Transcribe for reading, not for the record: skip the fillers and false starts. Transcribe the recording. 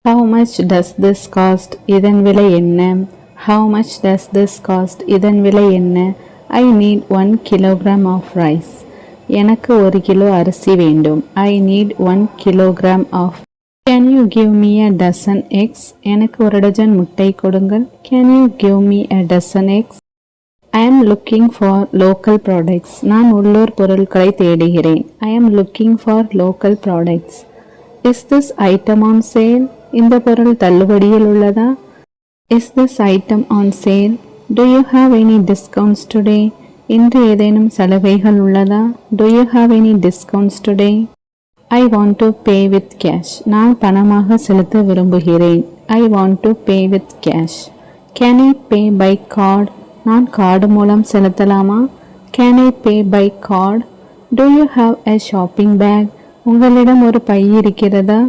How much does this cost? இதன் விலை என்ன? How much does this cost? இதன் விலை என்ன? I need 1 kilogram of rice. எனக்கு 1 கிலோ அரிசி வேண்டும். I need 1 kilogram of. Can you give me a dozen eggs? எனக்கு ஒரு டஜன் முட்டை கொடுங்கள். Can you give me a dozen eggs? I am looking for local products. நான் உள்ளூர் பொருட்களை தேடுகிறேன். I am looking for local products. Is this item on sale? இந்த பொருள் தள்ளுபடியில் உள்ளதா? Is this item on sale? Do you have any discounts today? இன்று ஏதேனும் சலுகைகள் உள்ளதா? Do you have any discounts today? I want to pay with cash. நான் பணமாக செலுத்த விரும்புகிறேன். I want to pay with cash. Can I pay by card? நான் card மூலம் செலுத்தலாமா? Can I pay by card? Do you have a shopping bag? உங்களிடம் ஒரு by இருக்கிறதா?